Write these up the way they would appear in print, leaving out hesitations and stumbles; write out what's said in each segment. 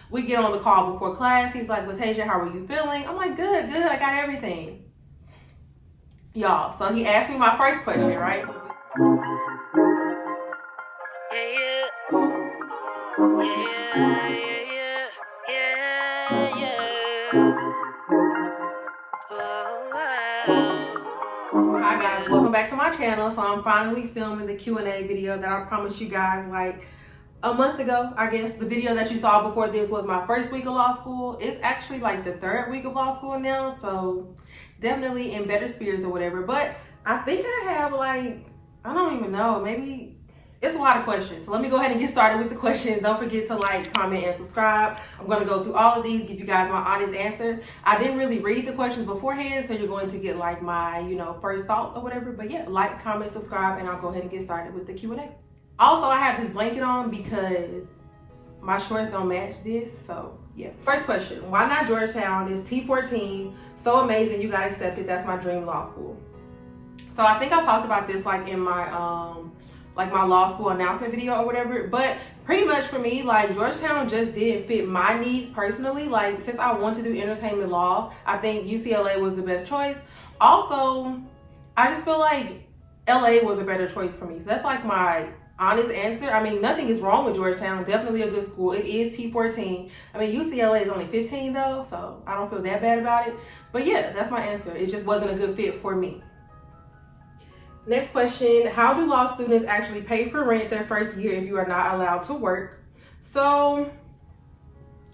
We get on the call before class. He's like, Latasia, how are you feeling? I'm like, good, I got everything. Y'all, so he asked me my first question, right? Hi guys, welcome back to my channel. So I'm finally filming the Q&A video that I promised you guys like a month ago. I guess the video that you saw before this was my first week of law school. It's actually like the third week of law school now, so definitely in better spirits or whatever. But I think I have like, I don't even know, maybe it's a lot of questions. So let me go ahead and get started with the questions. Don't forget to like, comment, and subscribe. I'm going to go through all of these, give you guys my honest answers. I didn't really read the questions beforehand, so you're going to get like my, first thoughts or whatever. But yeah, like, comment, subscribe, and I'll go ahead and get started with the Q&A. Also, I have this blanket on because my shorts don't match this, so yeah. First question, why not Georgetown? It's T14, so amazing, you got accepted. That's my dream law school. So I think I talked about this like in my my law school announcement video or whatever, but pretty much for me, like Georgetown just didn't fit my needs personally. Like since I want to do entertainment law, I think UCLA was the best choice. Also, I just feel like LA was a better choice for me. So that's like my honest answer. I mean, nothing is wrong with Georgetown. Definitely a good school. It is T14. I mean, UCLA is only 15 though, so I don't feel that bad about it. But yeah, that's my answer. It just wasn't a good fit for me. Next question, how do law students actually pay for rent their first year if you are not allowed to work? So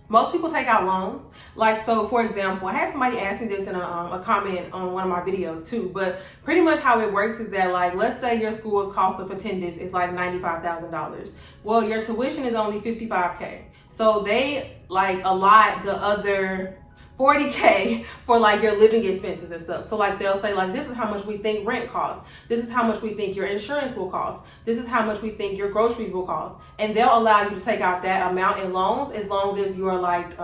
most people take out loans. Like, so for example, I had somebody ask me this in a comment on one of my videos too, but pretty much how it works is that, like, let's say your school's cost of attendance is like $95,000. Well, your tuition is only $55K. So they like allot the other $40K for like your living expenses and stuff. So like they'll say like, this is how much we think rent costs. This is how much we think your insurance will cost. This is how much we think your groceries will cost. And they'll allow you to take out that amount in loans as long as you're like,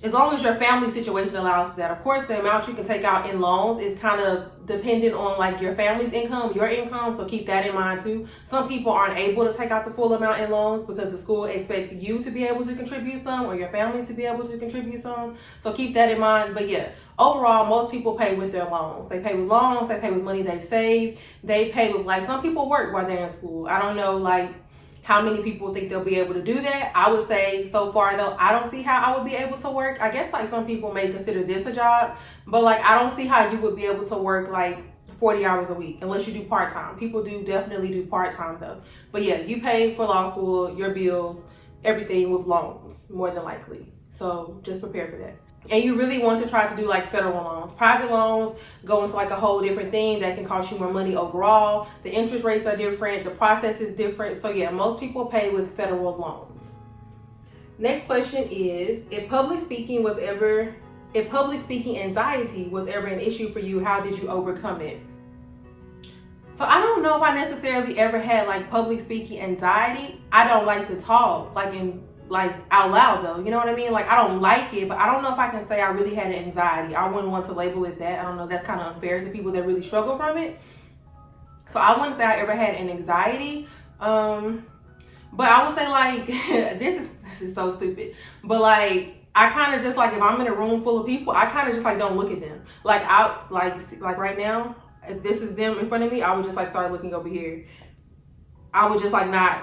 as long as your family situation allows for that. Of course, the amount you can take out in loans is kind of dependent on like your family's income, your income, so keep that in mind too. Some people aren't able to take out the full amount in loans because the school expects you to be able to contribute some or your family to be able to contribute some, so keep that in mind. But yeah, overall, most people pay with their loans. They pay with loans, they pay with money they saved, they pay with, like, some people work while they're in school. I don't know, like, how many people think they'll be able to do that? I would say so far though, I don't see how I would be able to work. I guess like some people may consider this a job, but like I don't see how you would be able to work like 40 hours a week unless you do part-time. People do definitely do part-time though. But yeah, you pay for law school, your bills, everything with loans, more than likely. So just prepare for that. And you really want to try to do like federal loans. Private loans go into like a whole different thing that can cost you more money overall. The interest rates are different. The process is different. So yeah, most people pay with federal loans. Next question is, if public speaking anxiety was ever an issue for you, how did you overcome it? So I don't know if I necessarily ever had like public speaking anxiety. I don't like to talk like out loud though, you know what I mean? Like I don't like it, but I don't know if I can say I really had an anxiety. I wouldn't want to label it that. I don't know, that's kind of unfair to people that really struggle from it. So I wouldn't say I ever had an anxiety. But I would say like, this is so stupid. But like, I kind of just like, if I'm in a room full of people, I kind of just like don't look at them. Like like right now, if this is them in front of me, I would just like start looking over here. I would just like not,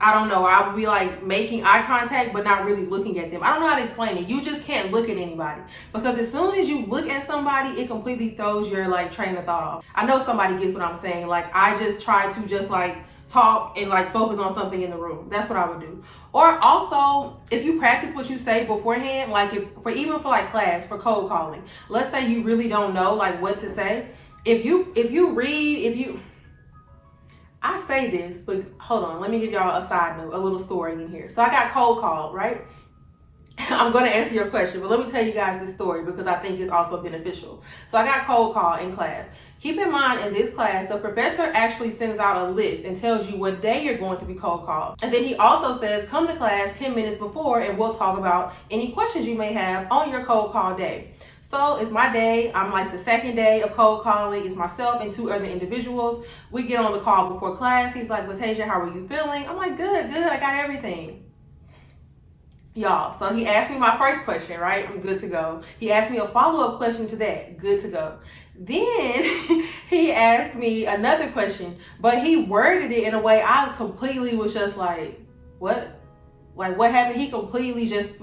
I don't know, I would be like making eye contact but not really looking at them. I don't know how to explain it. You just can't look at anybody because as soon as you look at somebody, it completely throws your like train of thought off. I know somebody gets what I'm saying. Like I just try to just like talk and like focus on something in the room. That's what I would do. Or also, if you practice what you say beforehand, like even for like class, for cold calling, let's say you really don't know like what to say. I say this, but hold on, let me give y'all a side note, a little story in here. So I got cold called, right? I'm going to answer your question, but let me tell you guys this story because I think it's also beneficial. So I got cold called in class. Keep in mind, in this class, the professor actually sends out a list and tells you what day you're going to be cold called. And then he also says, come to class 10 minutes before and we'll talk about any questions you may have on your cold call day. So it's my day. I'm like the second day of cold calling. It's myself and two other individuals. We get on the call before class. He's like, Latasia, how are you feeling? I'm like, good, I got everything. Y'all, so he asked me my first question, right? I'm good to go. He asked me a follow-up question to that. Good to go. Then he asked me another question, but he worded it in a way I completely was just like, what? Like, what happened? He completely just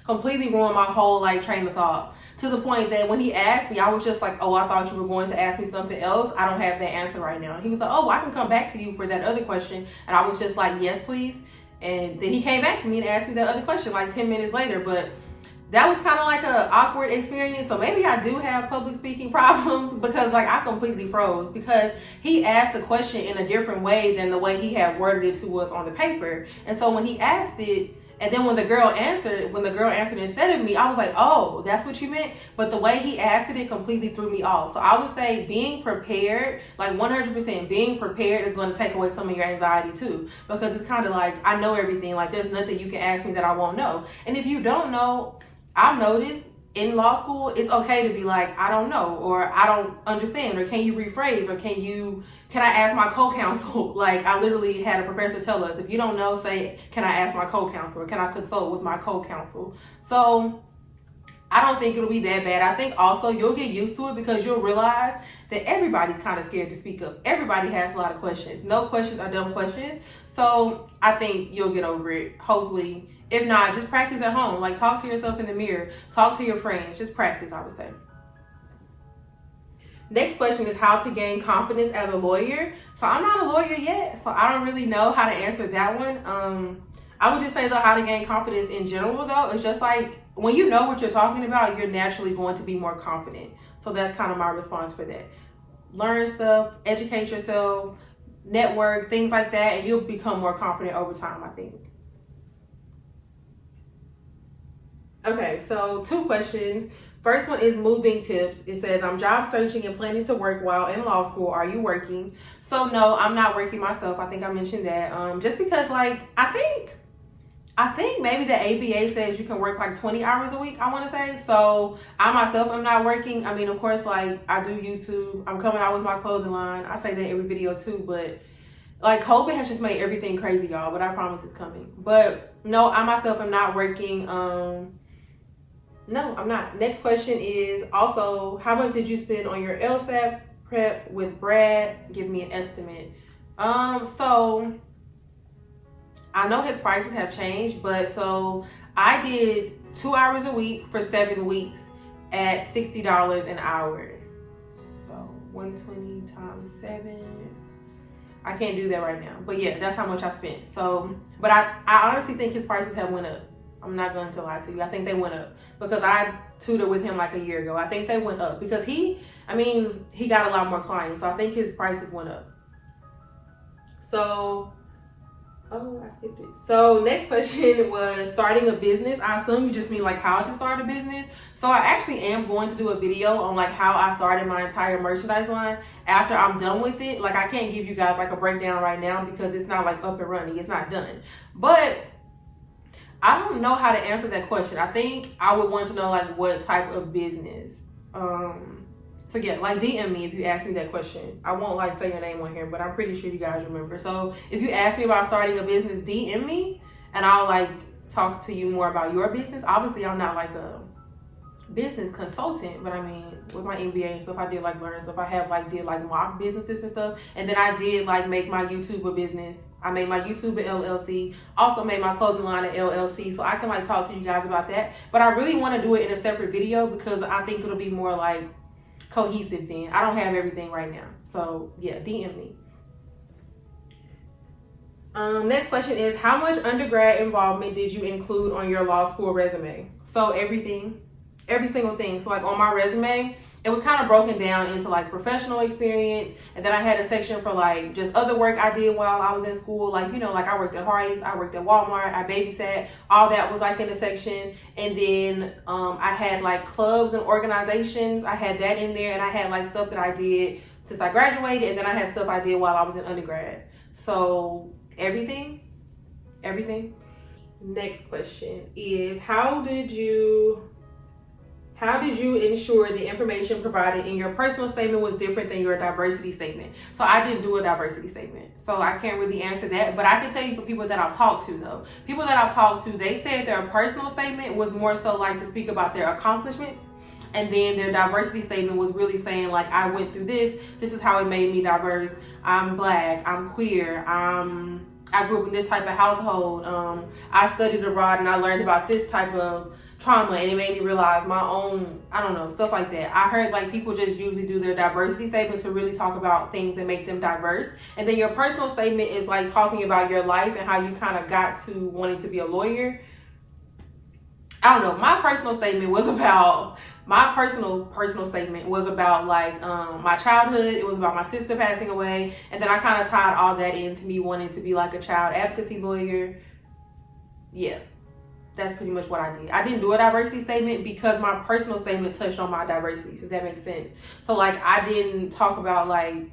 completely ruined my whole train of thought, to the point that when he asked me, I was just like, oh, I thought you were going to ask me something else. I don't have that answer right now. And he was like, oh, I can come back to you for that other question. And I was just like, yes, please. And then he came back to me and asked me that other question 10 minutes later. But that was kind of like an awkward experience. So maybe I do have public speaking problems, because I completely froze, because he asked the question in a different way than the way he had worded it to us on the paper. And so when he asked it, and then when the girl answered instead of me, I was like, oh, that's what you meant? But the way he asked it completely threw me off. So I would say being prepared, 100% being prepared, is going to take away some of your anxiety too. Because it's kind of I know everything. There's nothing you can ask me that I won't know. And if you don't know, I've noticed in law school, it's okay to be I don't know, or I don't understand, or can you rephrase, or can I ask my co-counsel? I literally had a professor tell us, if you don't know, say, can I ask my co-counsel, or can I consult with my co-counsel? So I don't think it'll be that bad. I think also you'll get used to it, because you'll realize that everybody's kind of scared to speak up. Everybody has a lot of questions. No questions are dumb questions. So I think you'll get over it, hopefully. If not, just practice at home. Talk to yourself in the mirror. Talk to your friends. Just practice, I would say. Next question is how to gain confidence as a lawyer. So I'm not a lawyer yet, so I don't really know how to answer that one. I would just say, though, how to gain confidence in general, though, it's just when you know what you're talking about, you're naturally going to be more confident. So that's kind of my response for that. Learn stuff, educate yourself, network, things like that, and you'll become more confident over time, I think. Okay, so 2 questions. First one is moving tips. It says, I'm job searching and planning to work while in law school. Are you working? So no, I'm not working myself. I think I mentioned that. Just because I think maybe the ABA says you can work 20 hours a week, I want to say. So I myself am not working. I mean, of course, I do YouTube. I'm coming out with my clothing line. I say that every video too, but COVID has just made everything crazy, y'all, but I promise it's coming. But no, I myself am not working. No, I'm not. Next question is also, how much did you spend on your Lsat prep with Brad? Give me an estimate. So I know his prices have changed, but so I did 2 hours a week for 7 weeks at $60 an hour. So 120 times 7. I can't do that right now, but yeah, that's how much I spent. So, but I honestly think his prices have went up. I'm not going to lie to you. I think they went up, because I tutored with him a year ago. I think they went up because he got a lot more clients. So I think his prices went up. So, oh, I skipped it. So next question was starting a business. I assume you just mean how to start a business. So I actually am going to do a video on how I started my entire merchandise line after I'm done with it. I can't give you guys a breakdown right now, because it's not up and running. It's not done. But I don't know how to answer that question. I think I would want to know what type of business. So yeah, DM me if you ask me that question. I won't say your name on here, but I'm pretty sure you guys remember. So if you ask me about starting a business, DM me, and I'll talk to you more about your business. Obviously, I'm not a business consultant, but I mean, with my MBA and stuff, I did learn stuff. I have did mock businesses and stuff, and then I did make my YouTube a business. I made my YouTube an LLC, also made my clothing line an LLC, so I can talk to you guys about that. But I really want to do it in a separate video, because I think it'll be more cohesive then. I don't have everything right now, so yeah, DM me. Next question is, how much undergrad involvement did you include on your law school resume? So everything, every single thing. So on my resume, it was kind of broken down into professional experience, and then I had a section for just other work I did while I was in school, I worked at Hardee's, I worked at Walmart, I babysat. All that was in a section. And then I had clubs and organizations. I had that in there, and I had stuff that I did since I graduated, and then I had stuff I did while I was in undergrad. So everything. Next question is, how did you How did you ensure the information provided in your personal statement was different than your diversity statement? So I didn't do a diversity statement, so I can't really answer that. But I can tell you for people that I've talked to though. People that I've talked to, they said their personal statement was more so like to speak about their accomplishments. And then their diversity statement was really saying like, I went through this is how it made me diverse. I'm Black, I'm queer, I grew up in this type of household. I studied abroad and I learned about this type of trauma and it made me realize my own, I don't know, stuff like that. I heard like people just usually do their diversity statement to really talk about things that make them diverse. And then your personal statement is like talking about your life and how you kind of got to wanting to be a lawyer. I don't know. My personal statement was about like my childhood. It was about my sister passing away. And then I kind of tied all that into me wanting to be like a child advocacy lawyer. Yeah. That's pretty much what I did. I didn't do a diversity statement because my personal statement touched on my diversity, so that makes sense. So like I didn't talk about like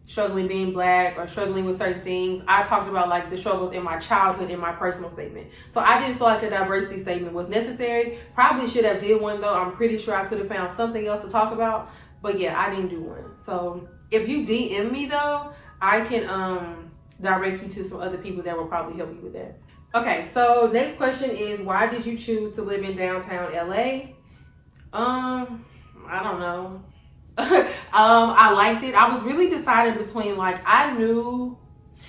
struggling being Black or struggling with certain things. I talked about like the struggles in my childhood in my personal statement. So I didn't feel like a diversity statement was necessary. Probably should have did one though. I'm pretty sure I could have found something else to talk about. But yeah, I didn't do one. So if you DM me though, I can direct you to some other people that will probably help you with that. Okay, so next question is, why did you choose to live in downtown LA? I don't know. I liked it. I was really deciding between like, I knew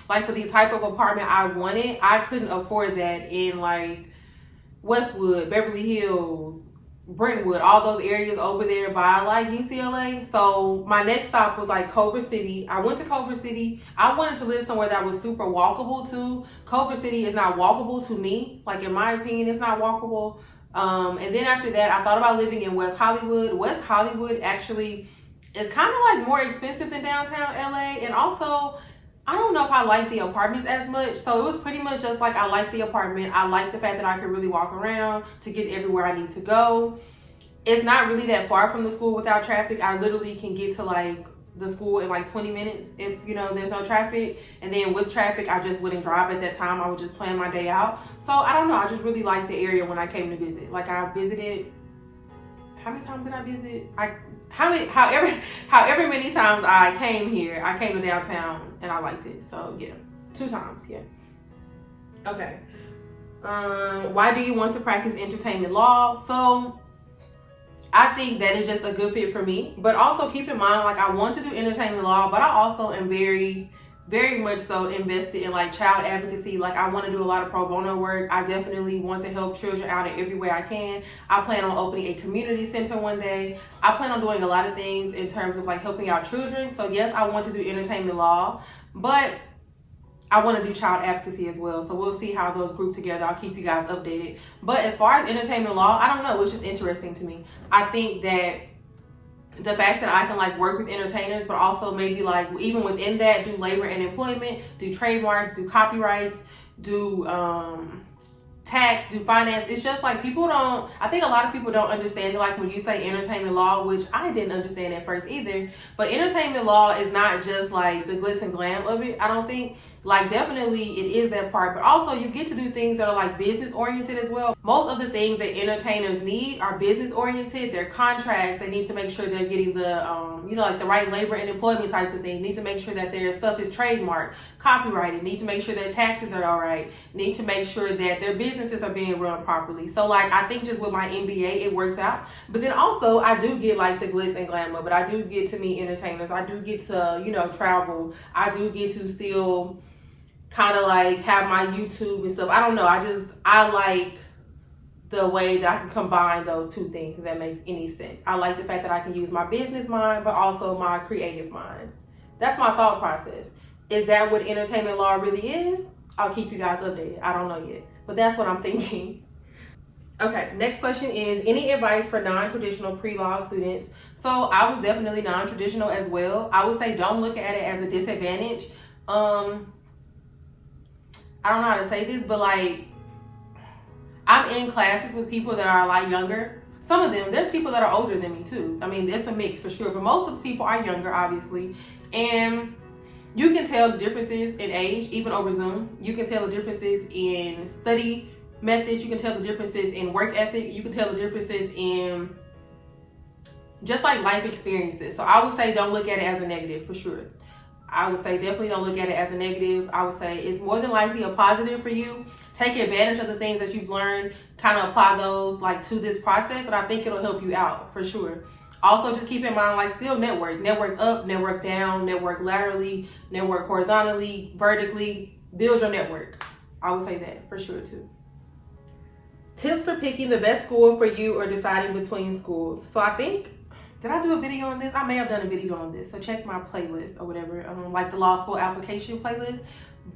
like for the type of apartment I wanted, I couldn't afford that in like Westwood, Beverly Hills, Brentwood, all those areas over there by like UCLA. So my next stop was like Culver City. I went to Culver City. I wanted to live somewhere that was super walkable too. Culver City is not walkable to me. Like in my opinion, it's not walkable. And then after that, I thought about living in West Hollywood. West Hollywood actually is kind of like more expensive than downtown LA. And also, I don't know if I like the apartments as much. So it was pretty much just like, I like the apartment. I like the fact that I could really walk around to get everywhere I need to go. It's not really that far from the school without traffic. I literally can get to like the school in like 20 minutes if, you know, there's no traffic. And then with traffic, I just wouldn't drive at that time. I would just plan my day out. So I don't know. I just really liked the area when I came to visit. Like I visited, how many times did I visit? However many times I came here, I came to downtown and I liked it. So yeah, 2 times, yeah. Okay. Why do you want to practice entertainment law? So I think that is just a good fit for me, but also keep in mind, like I want to do entertainment law, but I also am very much so invested in like child advocacy. Like I want to do a lot of pro bono work. I definitely want to help children out in every way I can. I plan on opening a community center one day. I plan on doing a lot of things in terms of like helping out children. So yes, I want to do entertainment law, but I want to do child advocacy as well. So we'll see how those group together. I'll keep you guys updated. But as far as entertainment law, I don't know. It's just interesting to me. I think that the fact that I can like work with entertainers, but also maybe like even within that, do labor and employment, do trademarks, do copyrights, do tax, do finance. It's just like I think a lot of people don't understand it. Like when you say entertainment law, which I didn't understand at first either, but entertainment law is not just like the glitz and glam of it. I don't think, like definitely it is that part, but also you get to do things that are like business oriented as well. Most of the things that entertainers need are business oriented. Their contracts, they need to make sure they're getting the, you know, like the right labor and employment types of things. Need to make sure that their stuff is trademarked, copyrighted. Need to make sure their taxes are all right. Need to make sure that their businesses are being run properly. So like, I think just with my MBA, it works out. But then also I do get like the glitz and glamour, but I do get to meet entertainers. I do get to, you know, travel. I do get to still kind of like have my YouTube and stuff. I don't know. I like the way that I can combine those two things, if that makes any sense. I like the fact that I can use my business mind, but also my creative mind. That's my thought process. Is that what entertainment law really is? I'll keep you guys updated. I don't know yet, but that's what I'm thinking. Okay, next question is, any advice for non-traditional pre-law students? So I was definitely non-traditional as well. I would say don't look at it as a disadvantage. I don't know how to say this, but like, I'm in classes with people that are a lot younger. Some of them, there's people that are older than me too. I mean, it's a mix for sure, but most of the people are younger, obviously. And you can tell the differences in age, even over Zoom. You can tell the differences in study methods. You can tell the differences in work ethic. You can tell the differences in just like life experiences. So I would say don't look at it as a negative for sure. I would say definitely don't look at it as a negative. I would say it's more than likely a positive for you. Take advantage of the things that you've learned, kind of apply those like to this process, and I think it'll help you out for sure. Also, just keep in mind, like, still network up, network down, network laterally, network horizontally, vertically, build your network. I would say that for sure too. Tips for picking the best school for you or deciding between schools. So I think, did I do a video on this? I may have done a video on this. So check my playlist or whatever, like the law school application playlist.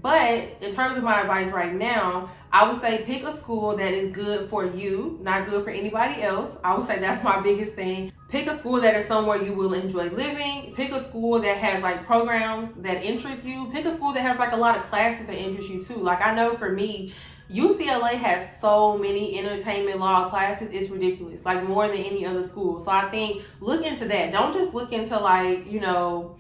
But in terms of my advice right now, I would say pick a school that is good for you, not good for anybody else. I would say that's my biggest thing. Pick a school that is somewhere you will enjoy living. Pick a school that has like programs that interest you. Pick a school that has like a lot of classes that interest you too. Like I know for me, UCLA has so many entertainment law classes, it's ridiculous, like more than any other school. So I think look into that. Don't just look into like, you know,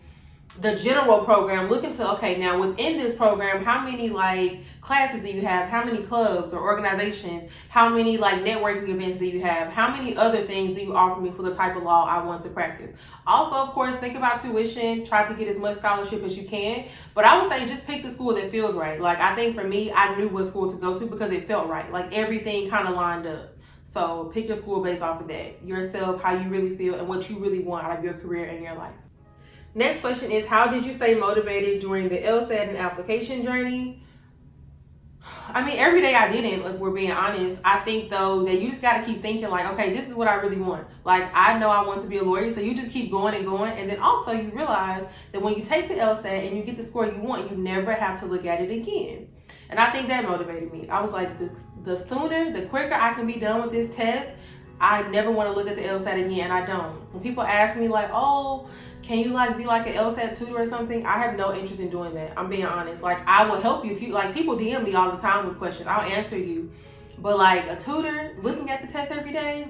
the general program. Look into, okay, now within this program, how many like classes do you have? How many clubs or organizations? How many like networking events do you have? How many other things do you offer me for the type of law I want to practice? Also, of course, think about tuition. Try to get as much scholarship as you can. But I would say just pick the school that feels right. Like I think for me, I knew what school to go to because it felt right. Like everything kind of lined up. So pick your school based off of that. Yourself, how you really feel, and what you really want out of your career and your life. Next question is, how did you stay motivated during the Lsat and application journey? I mean, every day I didn't, if we're being honest. I think though that you just got to keep thinking like, okay, this is what I really want. Like I know I want to be a lawyer, so you just keep going and going. And then also you realize that when you take the Lsat and you get the score you want, you never have to look at it again. And I think that motivated me. I was like, the sooner, the quicker I can be done with this test, I never want to look at the Lsat again, and I don't. When people ask me like, oh, can you like be like an Lsat tutor or something? I have no interest in doing that. I'm being honest. Like I will help you if you like. People DM me all the time with questions. I'll answer you, but like a tutor looking at the test every day,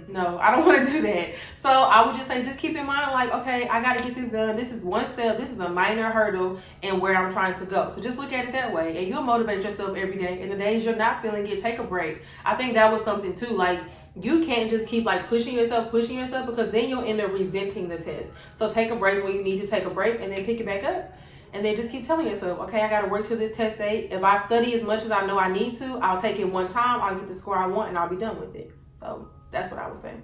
no, I don't want to do that. So I would just say, just keep in mind like, okay, I got to get this done. This is one step. This is a minor hurdle in where I'm trying to go. So just look at it that way, and you'll motivate yourself every day. And the days you're not feeling it, take a break. I think that was something too. Like you can't just keep like pushing yourself because then you'll end up resenting the test. So take a break when you need to take a break, and then pick it back up. And then just keep telling yourself, okay, I got to work to this test date. If I study as much as I know I need to, I'll take it one time, I'll get the score I want, and I'll be done with it. So that's what I would say.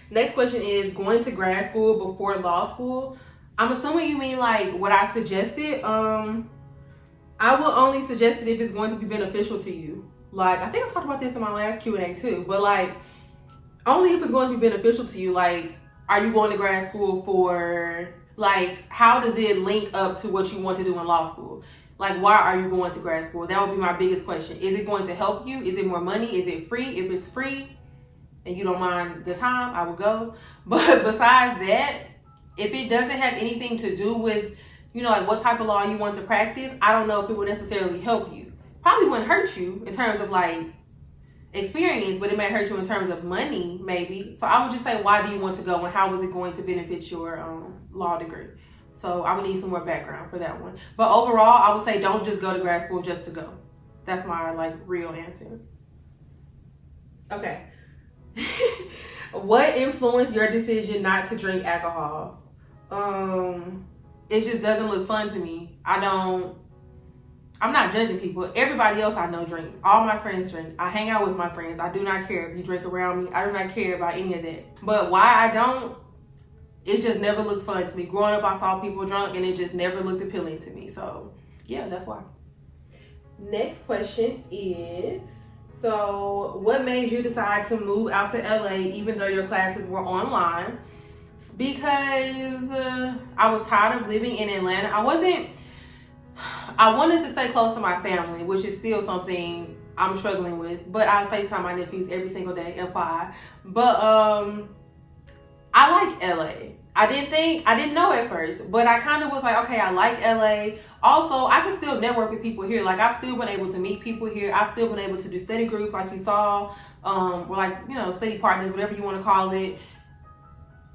Next question is, going to grad school before law school. I'm assuming you mean like what I suggested. I will only suggest it if it's going to be beneficial to you. Like, I think I talked about this in my last Q&A too, but like, only if it's going to be beneficial to you. Like, are you going to grad school for, like, how does it link up to what you want to do in law school? Like, why are you going to grad school? That would be my biggest question. Is it going to help you? Is it more money? Is it free? If it's free and you don't mind the time, I will go. But besides that, if it doesn't have anything to do with, you know, like what type of law you want to practice, I don't know if it would necessarily help you. Probably wouldn't hurt you in terms of like experience, but it may hurt you in terms of money, maybe. So I would just say, why do you want to go, and how is it going to benefit your law degree? So I would need some more background for that one. But overall, I would say don't just go to grad school just to go. That's my like real answer. Okay. What influenced your decision not to drink alcohol? It just doesn't look fun to me. I'm not judging people. Everybody else I know drinks. All my friends drink. I hang out with my friends. I do not care if you drink around me. I do not care about any of that. But why I don't, it just never looked fun to me. Growing up, I saw people drunk and it just never looked appealing to me. So yeah, that's why. Next question is, so what made you decide to move out to LA even though your classes were online? Because I was tired of living in Atlanta. I wanted to stay close to my family, which is still something I'm struggling with. But I FaceTime my nephews every single day, FYI. But I like LA. I didn't know at first, but I kind of was like, okay, I like LA. Also, I can still network with people here. Like, I've still been able to meet people here. I've still been able to do study groups like you saw, or like, you know, study partners, whatever you want to call it.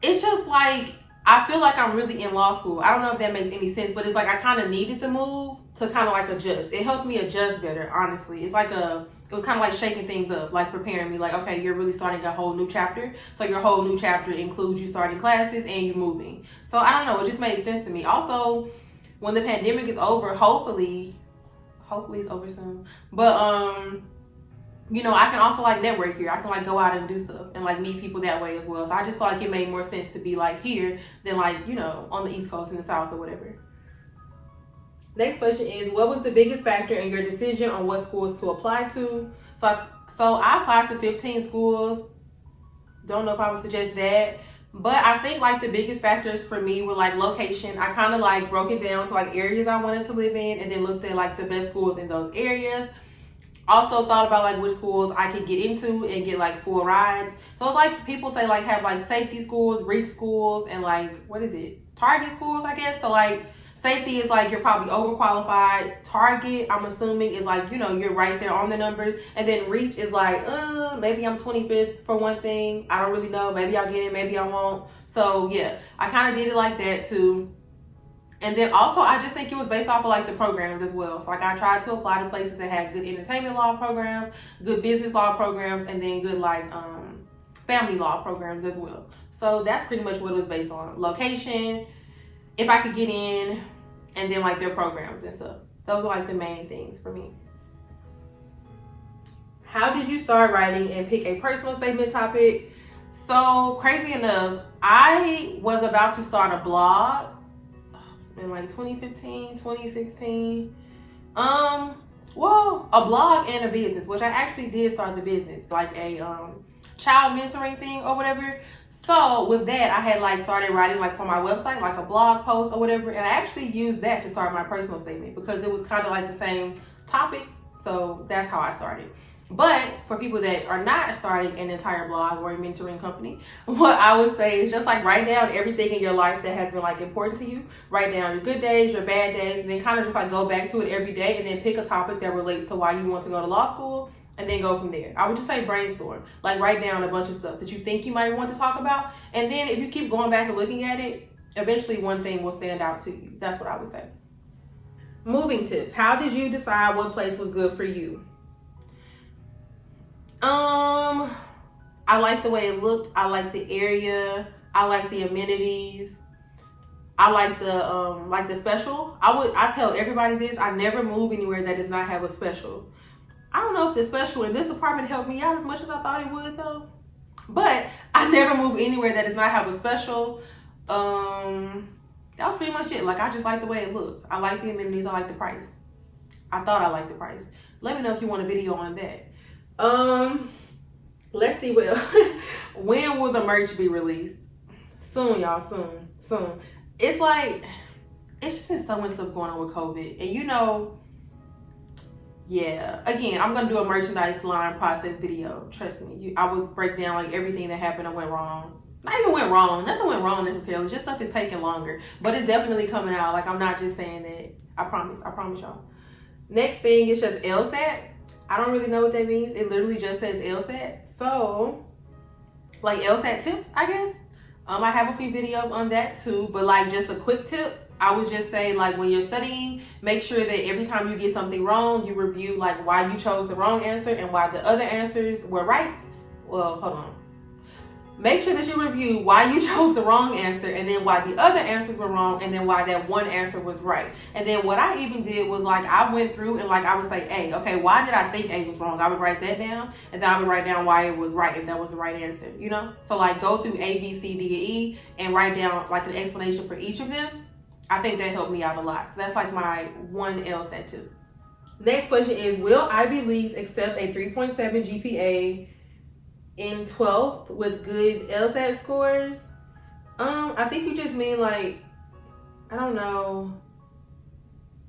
It's just like, I feel like I'm really in law school. I don't know if that makes any sense, but it's like I kind of needed the move to kind of like adjust. It helped me adjust better, honestly. It's like a it was kind of like shaking things up, like preparing me, like, okay, you're really starting a whole new chapter. So your whole new chapter includes you starting classes and you moving. So I don't know, it just made sense to me. Also, when the pandemic is over, hopefully it's over soon. But you know, I can also like network here. I can like go out and do stuff and like meet people that way as well. So I just felt like it made more sense to be like here than like, you know, on the East Coast in the South or whatever. Next question is, what was the biggest factor in your decision on what schools to apply to? So I applied to 15 schools. Don't know if I would suggest that. But I think like the biggest factors for me were like location. I kind of like broke it down to like areas I wanted to live in and then looked at like the best schools in those areas. Also thought about like which schools I could get into and get like full rides. So it's like people say like have like safety schools, reach schools, and like, what is it? Target schools, I guess. So like safety is like you're probably overqualified. Target, I'm assuming, is like, you know, you're right there on the numbers. And then reach is like, maybe I'm 25th for one thing. I don't really know. Maybe I'll get it, maybe I won't. So yeah, I kind of did it like that too. And then also, I just think it was based off of like the programs as well. So like I tried to apply to places that had good entertainment law programs, good business law programs, and then good like family law programs as well. So that's pretty much what it was based on. Location, if I could get in, and then like their programs and stuff. Those are like the main things for me. How did you start writing and pick a personal statement topic? So crazy enough, I was about to start a blog in like 2015, 2016. Well, a blog and a business, which I actually did start the business, like a child mentoring thing or whatever. So with that, I had like started writing like for my website, like a blog post or whatever. And I actually used that to start my personal statement because it was kind of like the same topics. So that's how I started. But for people that are not starting an entire blog or a mentoring company, what I would say is just like write down everything in your life that has been like important to you. Write down your good days, your bad days, and then kind of just like go back to it every day and then pick a topic that relates to why you want to go to law school and then go from there. I would just say brainstorm. Like write down a bunch of stuff that you think you might want to talk about. And then if you keep going back and looking at it, eventually one thing will stand out to you. That's what I would say. Moving tips. How did you decide what place was good for you? I like the way it looked. I like the area. I like the amenities. I like the special. I tell everybody this. I never move anywhere that does not have a special. I don't know if the special in this apartment helped me out as much as I thought it would though. But I never move anywhere that does not have a special. That was pretty much it. Like I just like the way it looks. I like the amenities. I like the price. I thought I liked the price. Let me know if you want a video on that. Let's see what else. When will the merch be released? Soon, y'all. Soon. It's like, it's just been so much stuff going on with COVID. And you know, yeah, again, I'm going to do a merchandise line process video. Trust me. I would break down like everything that happened and went wrong. Not even went wrong. Nothing went wrong necessarily. Just stuff is taking longer. But it's definitely coming out. Like, I'm not just saying that. I promise y'all. Next thing is just Lsat. I don't really know what that means. It literally just says Lsat. So, like Lsat tips, I guess. I have a few videos on that too. But like just a quick tip, I would just say like when you're studying, make sure that every time you get something wrong, you review like why you chose the wrong answer and why the other answers were right. Well, hold on. Make sure that you review why you chose the wrong answer and then why the other answers were wrong and then why that one answer was right. And then what I even did was like I went through and like I would say A. Okay, why did I think A was wrong? I would write that down and then I would write down why it was right if that was the right answer, you know? So like go through A, B, C, D, and E and write down like an explanation for each of them. I think that helped me out a lot. So that's like my one Lsat tip. Next question is, will Ivy Leagues accept a 3.7 GPA in 12th with good Lsat scores? I think you just mean like, I don't know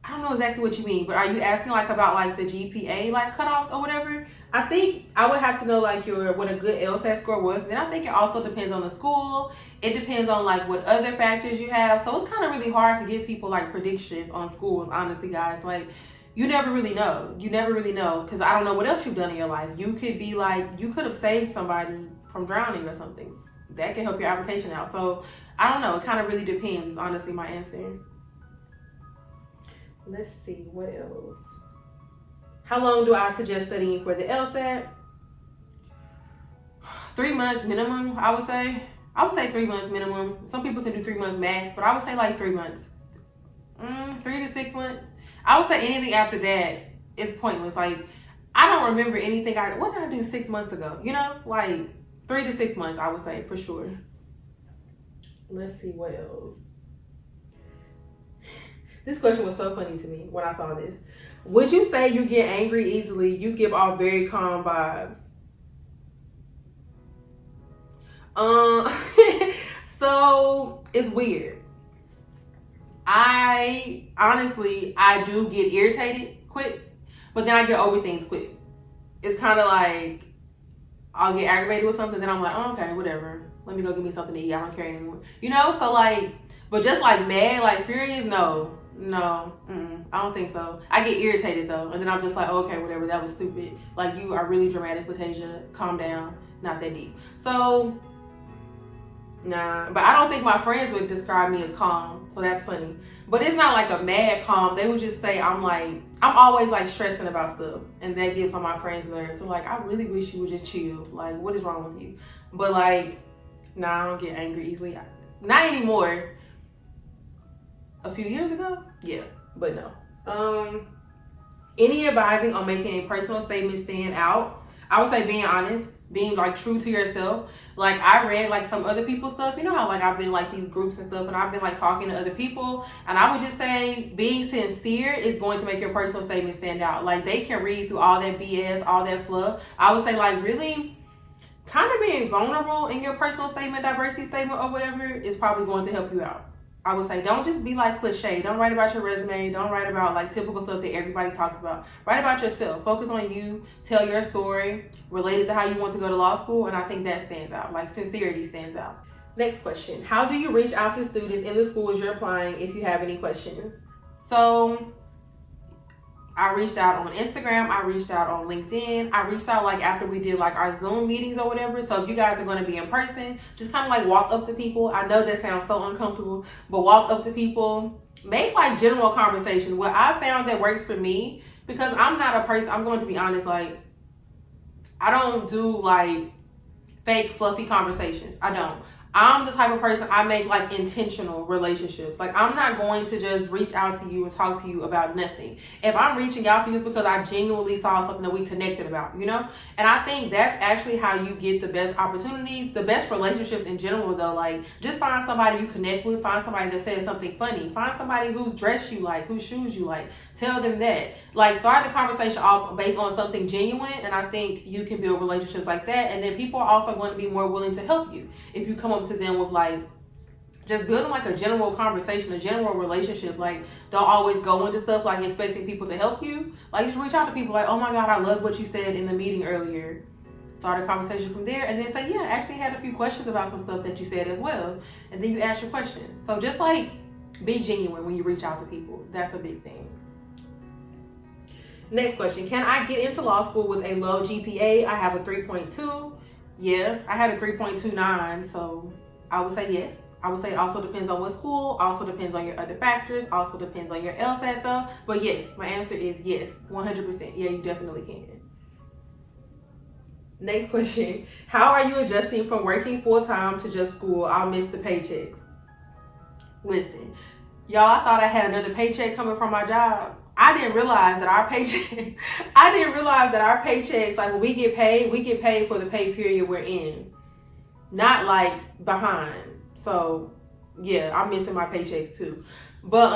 exactly what you mean, but are you asking like about like the GPA like cutoffs or whatever? I think I would have to know like what a good Lsat score was. Then I think it also depends on the school. It depends on like what other factors you have. So it's kind of really hard to give people like predictions on schools, honestly, guys. Like you never really know. Because I don't know what else you've done in your life. You could be like, you could have saved somebody from drowning or something. That can help your application out. So I don't know. It kind of really depends is honestly my answer. Let's see, what else? How long do I suggest studying for the LSAT? 3 months minimum, I would say. I would say 3 months minimum. Some people can do 3 months max, but I would say like 3 months. 3 to 6 months. I would say anything after that is pointless. Like, I don't remember anything. What did I do 6 months ago? You know, like 3 to 6 months, I would say for sure. Let's see what else. This question was so funny to me when I saw this. Would you say you get angry easily? You give off very calm vibes. So it's weird. I do get irritated quick, but then I get over things quick. It's kind of like I'll get aggravated with something, then I'm like, oh, okay, whatever. Let me go get me something to eat. I don't care anymore. You know, so like, but just like mad, like furious, no, I don't think so. I get irritated though, and then I'm just like, oh, okay, whatever. That was stupid. Like, you are really dramatic, Latasia. Calm down. Not that deep. So, nah. But I don't think my friends would describe me as calm. So that's funny. But it's not like a mad calm. They would just say I'm always like stressing about stuff, and that gets on my friends' nerves. So like, I really wish you would just chill. Like, what is wrong with you? But like, nah, I don't get angry easily. Not anymore. A few years ago, yeah, but no. Any advising on making a personal statement stand out? I would say being honest, being like true to yourself. Like, I read like some other people's stuff. You know how like I've been like these groups and stuff, and I've been like talking to other people, and I would just say being sincere is going to make your personal statement stand out. Like, they can read through all that BS, all that fluff. I would say like really kind of being vulnerable in your personal statement, diversity statement or whatever is probably going to help you out. I would say don't just be like cliche. Don't write about your resume. Don't write about like typical stuff that everybody talks about. Write about yourself. Focus on you. Tell your story related to how you want to go to law school. And I think that stands out. Like, sincerity stands out. Next question. How do you reach out to students in the schools you're applying if you have any questions? So I reached out on Instagram. I reached out on LinkedIn. I reached out like after we did like our Zoom meetings or whatever. So if you guys are going to be in person, just kind of like walk up to people. I know that sounds so uncomfortable, but walk up to people. Make like general conversations. What I found that works for me, because I'm not a person, I'm going to be honest, like I don't do like fake fluffy conversations. I don't. I'm the type of person, I make like intentional relationships. Like, I'm not going to just reach out to you and talk to you about nothing. If I'm reaching out to you, it's because I genuinely saw something that we connected about, you know? And I think that's actually how you get the best opportunities, the best relationships in general though. Like, just find somebody you connect with, find somebody that says something funny, find somebody whose dress you like, whose shoes you like, tell them that. Like, start the conversation off based on something genuine, and I think you can build relationships like that. And then people are also going to be more willing to help you if you come up to them with like just building like a general conversation, a general relationship. Like, don't always go into stuff like expecting people to help you. Like, just reach out to people like, oh my god, I love what you said in the meeting earlier. Start a conversation from there, and then say, yeah, I actually had a few questions about some stuff that you said as well, and then you ask your questions. So just like be genuine when you reach out to people. That's a big thing. Next question. Can I get into law school with a low GPA? I have a 3.2. Yeah, I had a 3.29, so I would say yes. I would say it also depends on what school, also depends on your other factors, also depends on your LSAT though. But yes, my answer is yes, 100%. Yeah, you definitely can. Next question. How are you adjusting from working full-time to just school? I'll miss the paychecks. Listen, y'all, I thought I had another paycheck coming from my job. I didn't realize that our paychecks, like when we get paid for the pay period we're in, not like behind. So yeah, I'm missing my paychecks too. But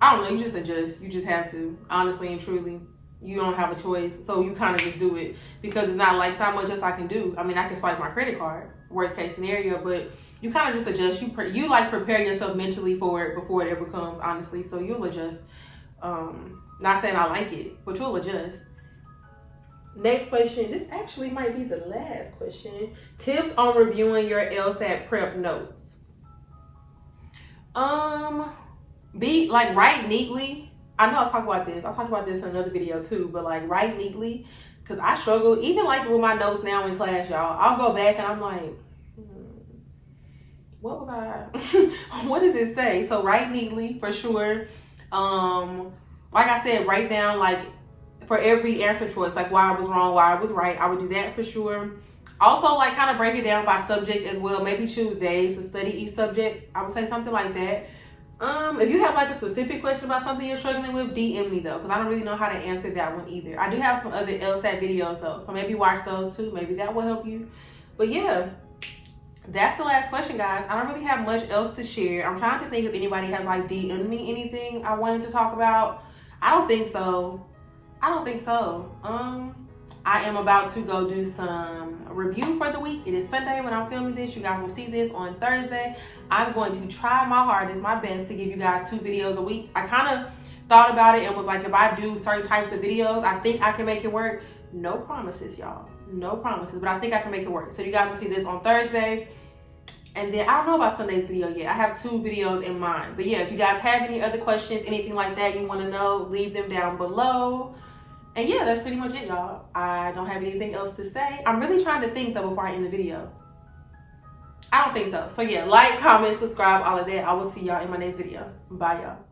I don't know, you just adjust. You just have to, honestly and truly. You don't have a choice, so you kind of just do it, because it's not much else I can do. I mean, I can swipe my credit card, worst case scenario, but you kind of just adjust. You like prepare yourself mentally for it before it ever comes, honestly. So you'll adjust. Not saying I like it, but you'll adjust. Next question. This actually might be the last question. Tips on reviewing your LSAT prep notes. Write neatly. I know I'll talk about this in another video too, but like write neatly, because I struggle even like with my notes now in class, y'all. I'll go back and I'm like, what was I? What does it say? So write neatly for sure. Like I said, write down like for every answer choice, like why I was wrong, why I was right. I would do that for sure. Also, like kind of break it down by subject as well. Maybe choose days to study each subject. I would say something like that. If you have like a specific question about something you're struggling with, DM me though, because I don't really know how to answer that one either. I do have some other Lsat videos though, so maybe watch those too. Maybe that will help you. But yeah, that's the last question, guys. I don't really have much else to share. I'm trying to think if anybody has like DM'd me anything I wanted to talk about. I don't think so. I am about to go do some review for the week. It is Sunday when I'm filming this. You guys will see this on Thursday. I'm going to try my hardest, my best to give you guys 2 videos a week. I kind of thought about it and was like, if I do certain types of videos, I think I can make it work. No promises, y'all. No promises, but I think I can make it work. So you guys will see this on Thursday. And then I don't know about Sunday's video yet. I have 2 videos in mind. But yeah, if you guys have any other questions, anything like that you want to know, leave them down below. And yeah, that's pretty much it, y'all. I don't have anything else to say. I'm really trying to think though before I end the video. I don't think so. So yeah, like, comment, subscribe, all of that. I will see y'all in my next video. Bye, y'all.